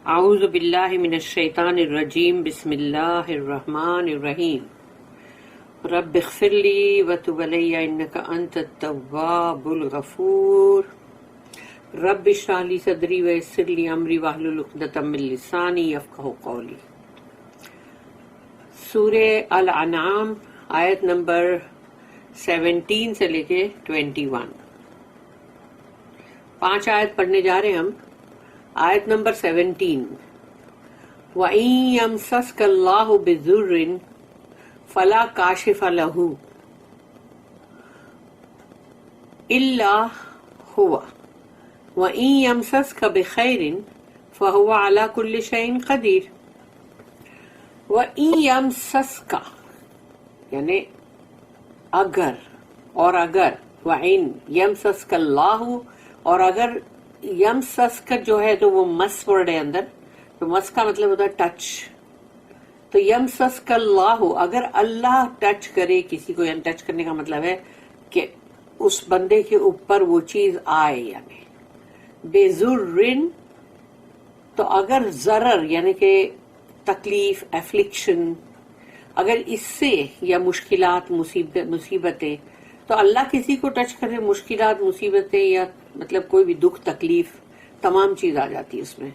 اعوذ باللہ من الشیطان الرجیم بسم اللہ الرحمن الرحیم رب اغفر لی وتب علی انک انت التواب الغفور رب اشرح لی صدری ویسر لی امری واحلل عقدۃ من لسانی یفقہوا قولی۔ سورہ الانعام آیت نمبر 17 سے لے کے 21، 5 آیت پڑھنے جا رہے ہیں ہم۔ آیت نمبر 17، وَإِن يَمْسَسْكَ اللَّهُ بِضُرٍّ فَلَا كَاشِفَ لَهُ إِلَّا هُوَ وَإِن يَمْسَسْكَ بِخَيْرٍ فَهُوَ عَلَى كُلِّ شَيْءٍ قَدِيرٌ۔ وَإِن يَمْسَسْكَ یعنی اگر، اور اگر، وَإِن يَمْسَسْكَ اللَّهُ، اور اگر یمسسک جو ہے تو وہ مس ورڈ ہے اندر، تو مس کا مطلب ہوتا ہے ٹچ، تو یمسسک اللہ، اگر اللہ ٹچ کرے کسی کو، یعنی ٹچ کرنے کا مطلب ہے کہ اس بندے کے اوپر وہ چیز آئے، یعنی بے ضرن، تو اگر ضرر یعنی کہ تکلیف، ایفلکشن، اگر اس سے یا مشکلات، مصیبتیں، تو اللہ کسی کو ٹچ کرے، مشکلات، مصیبتیں یا مطلب کوئی بھی دکھ، تکلیف، تمام چیز آ جاتی ہے اس میں،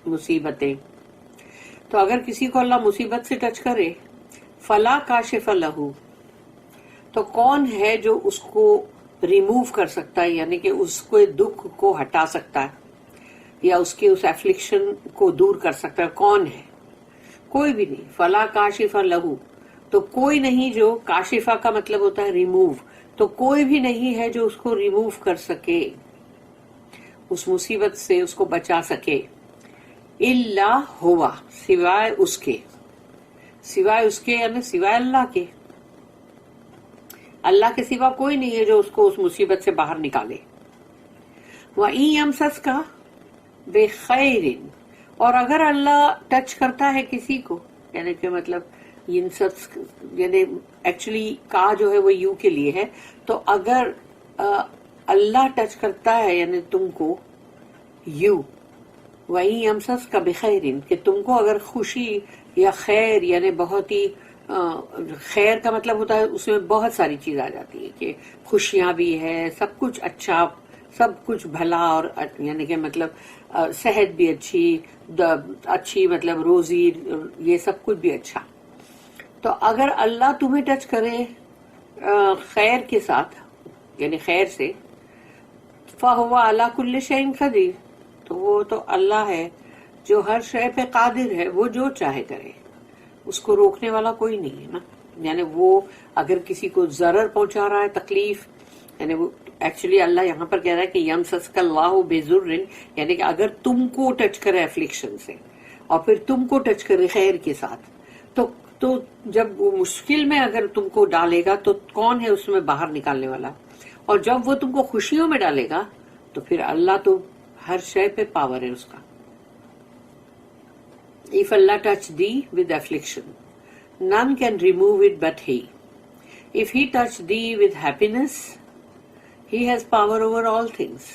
مصیبتیں، تو اگر کسی کو اللہ مصیبت سے ٹچ کرے، فلا کاشف لہ، تو کون ہے جو اس کو ریموو کر سکتا ہے، یعنی کہ اس کو دکھ کو ہٹا سکتا ہے یا اس کے اس ایفلکشن کو دور کر سکتا ہے، کون ہے؟ کوئی بھی نہیں۔ فلا کاشف لہ، تو کوئی نہیں جو، کاشفہ کا مطلب ہوتا ہے ریموو، تو کوئی بھی نہیں ہے جو اس کو ریموو کر سکے، اس مصیبت سے اس کو بچا سکے، الا ہوا، سوائے اس کے، سوائے اس کے یعنی سوائے اللہ کے، اللہ کے سوا کوئی نہیں ہے جو اس کو اس مصیبت سے باہر نکالے۔ وَإِن يَمْسَسْكَ بِخَيْرٍ، اور اگر اللہ ٹچ کرتا ہے کسی کو، یعنی کہ مطلب یعنی ایکچولی کا جو ہے وہ یو کے لیے ہے، تو اگر اللہ ٹچ کرتا ہے یعنی تم کو، یو، وَإِن يَمْسَسْكَ بِخَيْرٍ، کہ تم کو اگر خوشی یا خیر، یعنی بہت ہی خیر کا مطلب ہوتا ہے اس میں بہت ساری چیز آ جاتی ہے کہ خوشیاں بھی ہے، سب کچھ اچھا، سب کچھ بھلا، اور یعنی کہ مطلب صحت بھی اچھی، مطلب روزی، یہ سب کچھ بھی اچھا، تو اگر اللہ تمہیں ٹچ کرے خیر کے ساتھ، یعنی خیر سے، فَهُوَ عَلَى كُلِّ شَيْءٍ قَدِيرٌ، تو وہ تو اللہ ہے جو ہر شے پہ قادر ہے، وہ جو چاہے کرے، اس کو روکنے والا کوئی نہیں ہے نا۔ یعنی وہ اگر کسی کو ضرر پہنچا رہا ہے، تکلیف، یعنی وہ ایکچولی اللہ یہاں پر کہہ رہا ہے کہ یمسسک اللہ بضر، یعنی کہ اگر تم کو ٹچ کرے ایفلکشن سے اور پھر تم کو ٹچ کرے خیر کے ساتھ، تو جب وہ مشکل میں اگر تم کو ڈالے گا تو کون ہے اس میں باہر نکالنے والا، اور جب وہ تم کو خوشیوں میں ڈالے گا تو پھر اللہ تو ہر شے پہ پاور ہے اس کا۔ If Allah touch thee with affliction, none can remove it but He. If He touch thee with happiness, He has power over all things.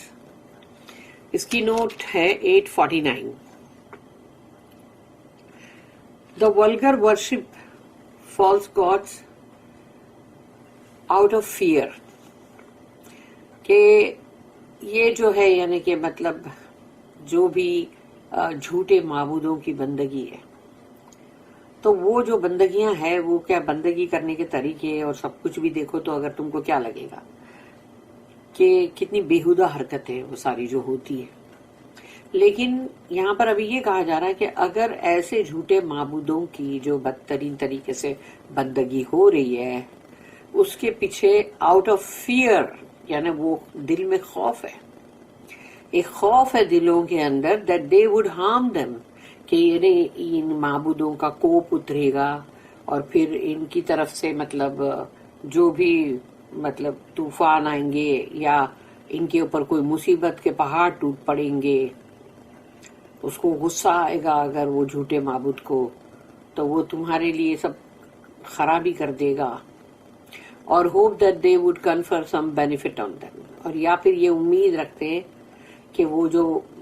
اس کی نوٹ ہے 849۔ The vulgar worship false gods out of fear، کہ یہ جو ہے یعنی کہ مطلب جو بھی جھوٹے معبودوں کی بندگی ہے، تو وہ جو بندگیاں ہیں وہ کیا بندگی کرنے کے طریقے اور سب کچھ بھی دیکھو تو اگر تم کو کیا لگے گا کہ کتنی بیہودہ حرکت ہے وہ ساری جو ہوتی ہے، لیکن یہاں پر ابھی یہ کہا جا رہا ہے کہ اگر ایسے جھوٹے معبودوں کی جو بدترین طریقے سے بندگی ہو رہی ہے، اس کے پیچھے آؤٹ آف فیئر، یعنی وہ دل میں خوف ہے، ایک خوف ہے دلوں کے اندر، that they would harm them، کہ ان معبودوں کا کوپ اترے گا اور پھر ان کی طرف سے مطلب جو بھی مطلب طوفان آئیں گے یا ان کے اوپر کوئی مصیبت کے پہاڑ ٹوٹ پڑیں گے، اس کو غصہ آئے گا اگر وہ جھوٹے معبود کو، تو وہ تمہارے لیے سب خرابی کر دے گا، اور hope that they would confer some benefit on them, اور یا پھر یہ امید رکھتے کہ وہ جو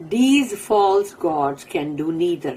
These false gods can do neither,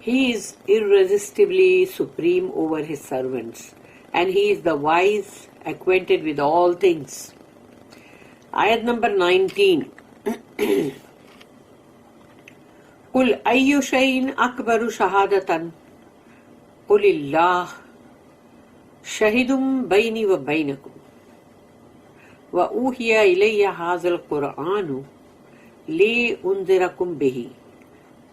He is irresistibly supreme over his servants, and he is the wise, acquainted with all things. Ayat number 19. Qul ayyu shay'in akbaru shahadatan qulillah shahidum bayni wa baynakum wa uhiya ilayya hadzal qur'anu li unzirakum bihi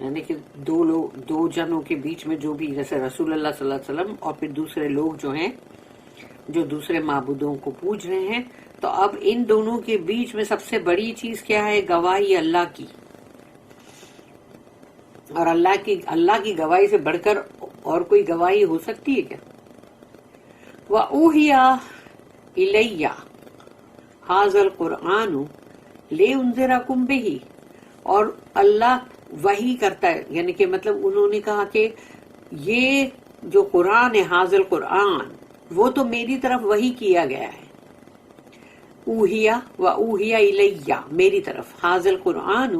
یعنی کہ دو جنوں کے بیچ میں جو بھی، جیسے رسول اللہ صلی اللہ علیہ وسلم اور پھر دوسرے لوگ جو ہیں جو دوسرے معبودوں کو پوج رہے ہیں، تو اب ان دونوں کے بیچ میں سب سے بڑی چیز کیا ہے؟ گواہی اللہ کی. اور اللہ کی گواہی سے بڑھ کر اور کوئی گواہی ہو سکتی ہے کیا؟ وَأُوحِيَ إِلَيَّ هَذَا الْقُرْآنُ لِأُنذِرَكُم بِهِ، اور اللہ وحی کرتا ہے، یعنی کہ مطلب انہوں نے کہا کہ یہ جو قرآن ہے، هَذَا الْقُرْآن، وہ تو میری طرف وحی کیا گیا ہے. اوہیا وَأُوحِيَ إِلَيَّ، میری طرف، هَذَا الْقُرْآنُ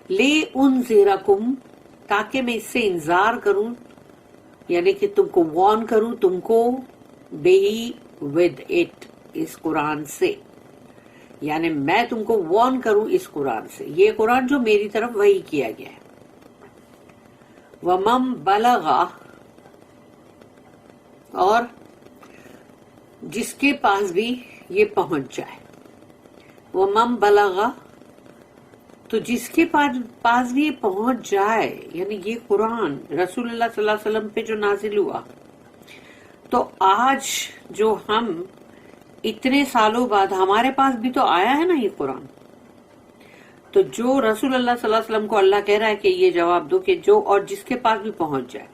لِأُنذِرَكُم، تاکہ میں اس سے انذار کروں، یعنی کہ تم کو وارن کروں، تم کو بہی ود اٹ، اس قرآن سے، یعنی میں تم کو وارن کروں اس قرآن سے، یہ قرآن جو میری طرف وحی کیا گیا ہے. وَمَن بَلَغَ، اور جس کے پاس بھی یہ پہنچ جائے. وَمَن بَلَغَ، تو جس کے پاس بھی یہ پہنچ جائے، یعنی یہ قرآن رسول اللہ صلی اللہ علیہ وسلم پہ جو نازل ہوا، تو آج جو ہم اتنے سالوں بعد ہمارے پاس بھی تو آیا ہے نا یہ قرآن، تو جو رسول اللہ صلی اللہ علیہ وسلم کو اللہ کہہ رہا ہے کہ یہ جواب دو کہ جو اور جس کے پاس بھی پہنچ جائے،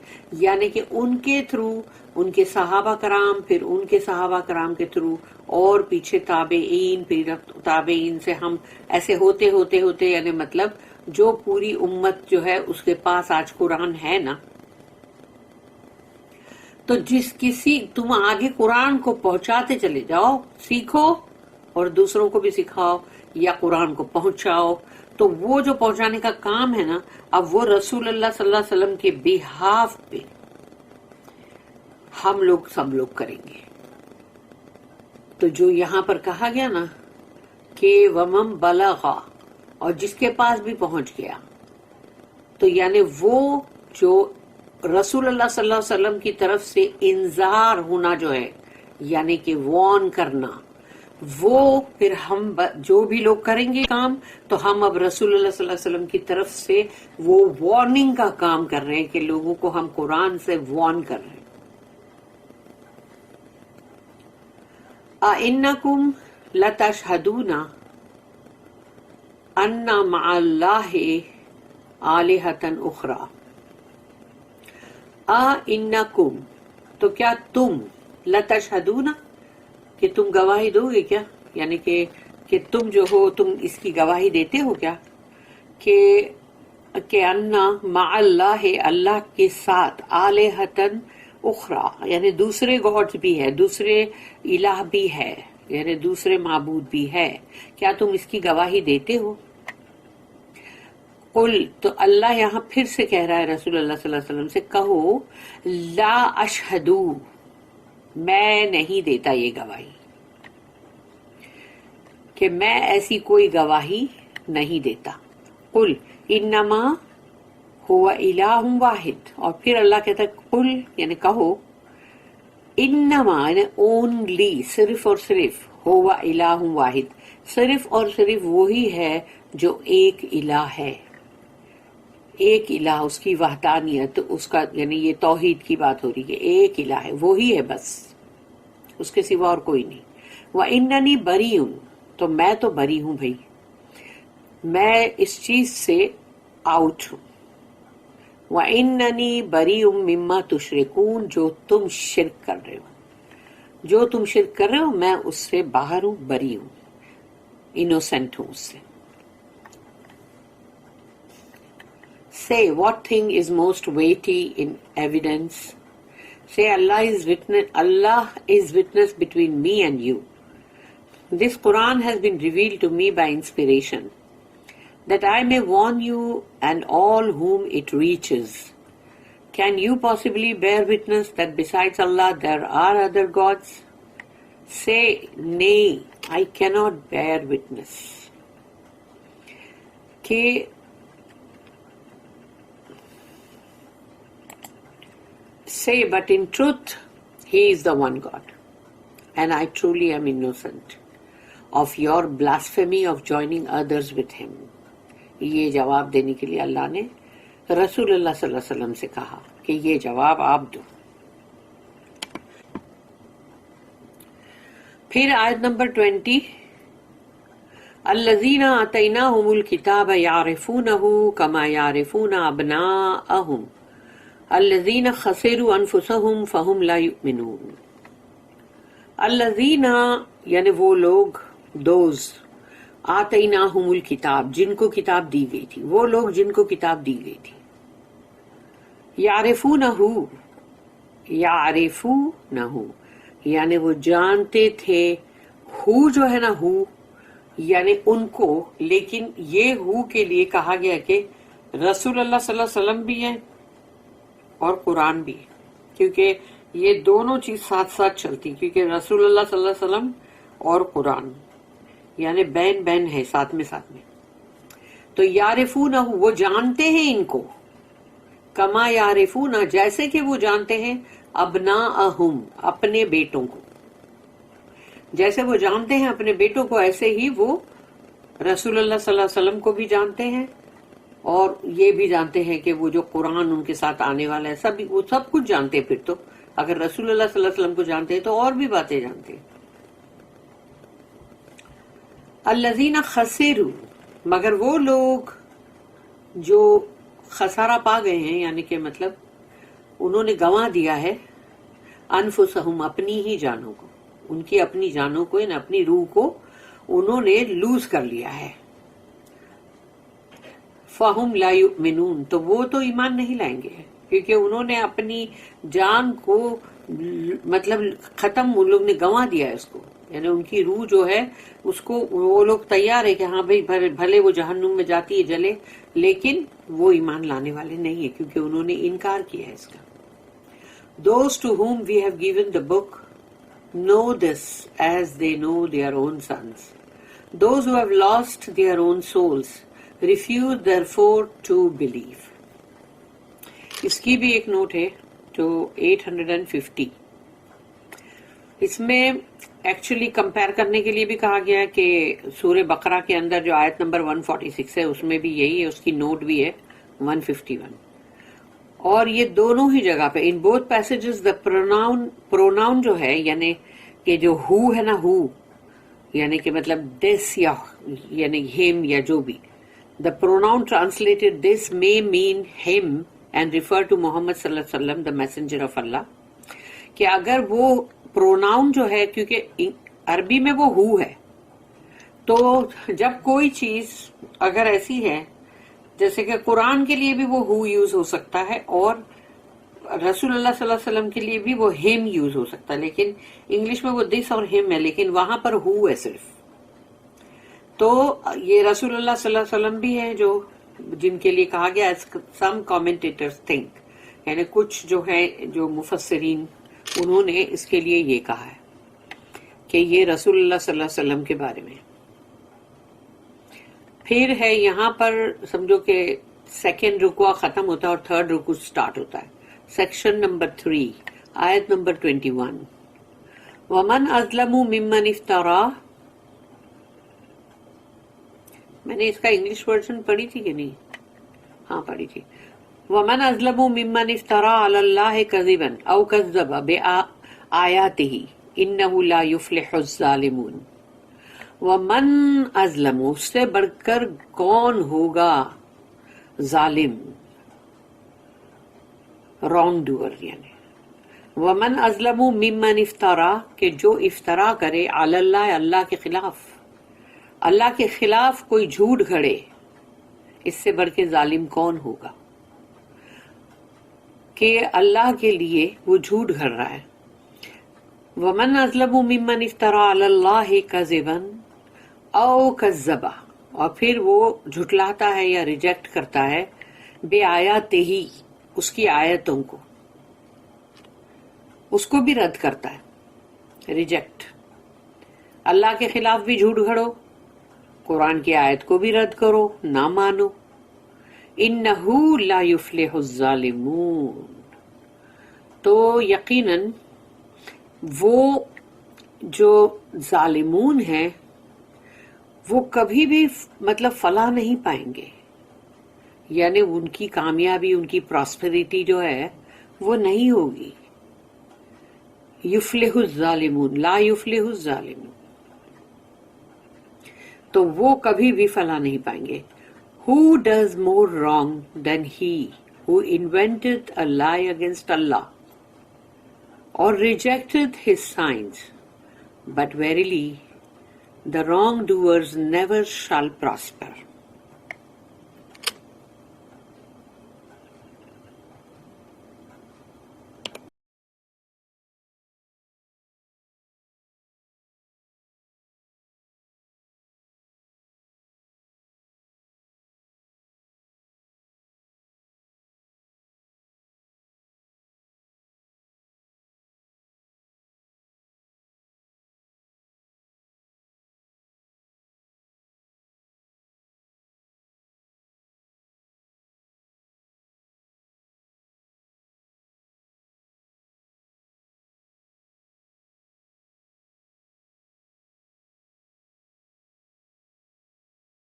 یعنی کہ ان کے تھرو، ان کے صحابہ کرام، پھر ان کے صحابہ کرام کے تھرو، اور پیچھے تابعین، پھر تابعین سے ہم ایسے ہوتے ہوتے ہوتے، یعنی مطلب جو پوری امت جو ہے اس کے پاس آج قرآن ہے نا، تو تم آگے قرآن کو پہنچاتے چلے جاؤ، سیکھو اور دوسروں کو بھی سکھاؤ یا قرآن کو پہنچاؤ. تو وہ جو پہنچانے کا کام ہے نا، اب وہ رسول اللہ صلی اللہ علیہ وسلم کے بہاف پہ ہم لوگ سب لوگ کریں گے. تو جو یہاں پر کہا گیا نا کہ وَمَن بَلَغَ، اور جس کے پاس بھی پہنچ گیا، تو یعنی وہ جو رسول اللہ صلی اللہ علیہ وسلم کی طرف سے انذار ہونا جو ہے، یعنی کہ وارن کرنا، وہ پھر ہم جو بھی لوگ کریں گے کام، تو ہم اب رسول اللہ صلی اللہ علیہ وسلم کی طرف سے وہ وارننگ کا کام کر رہے ہیں کہ لوگوں کو ہم قرآن سے وارن کر رہے ہیں. اَإِنَّكُمْ لَتَشْهَدُونَ أَنَّ مَعَ اللَّهِ آلِهَةً أُخْرَى. اَإِنَّكُمْ، تو کیا تم، لَتَشْهَدُونَ، کہ تم گواہی دو گے کیا، یعنی کہ تم جو ہو تم اس کی گواہی دیتے ہو کیا کہ اَنَّ مَعَ اللَّهِ، اللہ کے ساتھ، آلِهَةً اخرى، یعنی دوسرے گاڈز بھی ہے، دوسرے الہ بھی ہے، یعنی دوسرے معبود بھی ہے، کیا تم اس کی گواہی دیتے ہو؟ قل، تو اللہ یہاں پھر سے کہہ رہا ہے رسول اللہ صلی اللہ علیہ وسلم سے، کہو لا اشہدو، میں نہیں دیتا یہ گواہی، کہ میں ایسی کوئی گواہی نہیں دیتا. قل انما هو الہ واحد، اور پھر اللہ کہتا ہے قل، یعنی کہو، انما، یعنی اونلی، صرف اور صرف، هو الہ واحد، صرف اور صرف وہی ہے جو ایک الہ ہے. ایک الہ، اس کی وحدانیت، اس کا، یعنی یہ توحید کی بات ہو رہی ہے، ایک الہ ہے، وہی ہے بس، اس کے سوا اور کوئی نہیں. وَإِنَّنِي بَرِيٌّ، تو میں تو بری ہوں بھائی، میں اس چیز سے آؤٹ ہوں. وَإِنَّنِي بَرِيٌّ مِّمَّا تُشْرِكُونَ، جو تم شرک کر رہے ہو، جو تم شرک کر رہے ہو میں اس سے باہر ہوں، بری ہوں، انوسینٹ ہوں اس سے. Say, what thing is most weighty in evidence? Say, Allah is witness between me and you. This Quran has been revealed to me by inspiration, that I may warn you and all whom it reaches. Can you possibly bear witness that besides Allah there are other gods? Say, nay, I cannot bear witness. Say, but in truth, He is the one God, and I truly am innocent of your blasphemy of joining others with Him. یہ جواب دینے کے لیے اللہ نے رسول اللہ صلی اللہ علیہ وسلم سے کہا کہ یہ جواب آپ دو. پھر آیت نمبر 20 الذین آتیناہم الکتاب یعرفونہ کما یعرفون ابناءہم الذین خسروا انفسہم فہم لا یؤمنون. الذین یعنی وہ لوگ، دوز، آتیناہم الکتاب جن کو کتاب دی گئی تھی، وہ لوگ جن کو کتاب دی گئی تھی. یعرفونہ، یعرفونہ یعنی وہ جانتے تھے، ہو جو ہے نا ہو یعنی ان کو، لیکن یہ ہو کے لیے کہا گیا کہ رسول اللہ صلی اللہ علیہ وسلم بھی ہیں اور قرآن بھی ہے، کیونکہ یہ دونوں چیز ساتھ ساتھ چلتی، کیونکہ رسول اللہ صلی اللہ علیہ وسلم اور قرآن یعنی بین بین ہے ساتھ میں. تو یعرفونہ وہ جانتے ہیں ان کو، کما یعرفون جیسے کہ وہ جانتے ہیں ابناءہم اپنے بیٹوں کو، جیسے وہ جانتے ہیں اپنے بیٹوں کو ایسے ہی وہ رسول اللہ صلی اللہ علیہ وسلم کو بھی جانتے ہیں، اور یہ بھی جانتے ہیں کہ وہ جو قرآن ان کے ساتھ آنے والا ہے وہ سب کچھ جانتے ہیں. پھر تو اگر رسول اللہ صلی اللہ علیہ وسلم کو جانتے ہیں تو اور بھی باتیں جانتے ہیں. الذین خسروا مگر وہ لوگ جو خسارہ پا گئے ہیں، یعنی کہ مطلب انہوں نے گنوا دیا ہے، انفسہم اپنی ہی جانوں کو، ان کی اپنی جانوں کو یعنی اپنی روح کو انہوں نے لوز کر لیا ہے. فہم لا یؤمنون تو وہ تو ایمان نہیں لائیں گے، کیونکہ انہوں نے اپنی جان کو مطلب ختم، ان لوگ نے گنوا دیا ہے اس کو، یعنی ان کی روح جو ہے اس کو وہ لوگ تیار ہے کہ ہاں بھائی بھلے وہ جہنم میں جاتی ہے جلے، لیکن وہ ایمان لانے والے نہیں ہیں کیونکہ انہوں نے انکار کیا ہے اس کا. Those to whom we have given the book know this as they know their own sons. Those who have lost their own souls refuse therefore to believe. اس کی بھی ایک نوٹ ہے جو 850. اس میں ایکچولی کمپیئر کرنے کے لیے بھی کہا گیا ہے کہ سورہ بقرہ کے اندر جو آیت نمبر 146 ہے اس میں بھی یہی ہے، اس کی نوٹ بھی ہے 151. اور یہ دونوں ہی جگہ پہ in both passages the pronoun جو ہے یعنی کہ جو ہو ہے نا، ہو یعنی کہ مطلب دس یا یعنی ہم یا جو بھی، the pronoun translated this may mean him and refer to Muhammad صلی اللہ علیہ وسلم the messenger of Allah. کہ اگر وہ پروناؤن جو ہے، کیونکہ عربی میں وہ ہو ہے، تو جب کوئی چیز اگر ایسی ہے جیسے کہ قرآن کے لیے بھی وہ ہو یوز ہو سکتا ہے اور رسول اللہ صلی اللہ علیہ وسلم کے لیے بھی وہ ہم یوز ہو سکتا ہے، لیکن انگلش میں وہ دس اور ہم ہے، لیکن وہاں پر ہو ہے صرف. تو یہ رسول اللہ صلی اللہ علیہ وسلم بھی ہیں جو جن کے لیے کہا گیا سم commentators think، یعنی کچھ جو ہے جو مفسرین انہوں نے اس کے لیے یہ کہا ہے کہ یہ رسول اللہ صلی اللہ علیہ وسلم کے بارے میں. پھر ہے یہاں پر سمجھو کہ سیکنڈ رکوع ختم ہوتا ہے اور تھرڈ رکوع سٹارٹ ہوتا ہے. سیکشن نمبر 3 آیت نمبر 21 وَمَنْ أَظْلَمُ مِمَّنِ افْتَرَى. میں نے اس کا انگلش ورژن پڑھی تھی کہ نہیں؟ ہاں پڑھی تھی. وَمَنْ أَظْلَمُ مِمَّنِ افْتَرَى عَلَى اللَّهِ كَذِبًا أَوْ كَذَّبَ بِآيَاتِهِ إِنَّهُ لَا يُفْلِحُ الظَّالِمُونَ. وَمَنْ أَظْلَمُ اس سے بڑھ کر کون ہوگا ظالم، رانگ ڈوئر یعنی. وَمَنْ أَظْلَمُ مِمَّنِ افْتَرَى کہ جو افطرا کرے علی اللہ اللہ کے خلاف، اللہ کے خلاف کوئی جھوٹ گھڑے، اس سے بڑھ کے ظالم کون ہوگا کہ اللہ کے لیے وہ جھوٹ گھڑ رہا ہے. وَمَنْ أَظْلَمُ مِمَّنِ افْتَرَى عَلَى اللَّهِ كَذِبًا أَوْ كَذَّبَ اور پھر وہ جھٹلاتا ہے یا ریجیکٹ کرتا ہے بِآيَاتِهِ اس کی آیتوں کو، اس کو بھی رد کرتا ہے، ریجیکٹ. اللہ کے خلاف بھی جھوٹ گھڑو، قرآن کی آیت کو بھی رد کرو، نہ مانو. اِنَّهُ لَا يُفْلِحُ الظَّالِمُونَ تو یقیناً وہ جو ظالمون ہیں وہ کبھی بھی مطلب فلاح نہیں پائیں گے. یعنی ان کی کامیابی، ان کی پراسپریٹی جو ہے وہ نہیں ہوگی. یفلح الظالمون، لا یفلح الظالمون، تو وہ کبھی بھی فلاح نہیں پائیں گے. Who does more wrong than he who invented a lie against Allah or rejected his signs? But verily, the wrongdoers never shall prosper.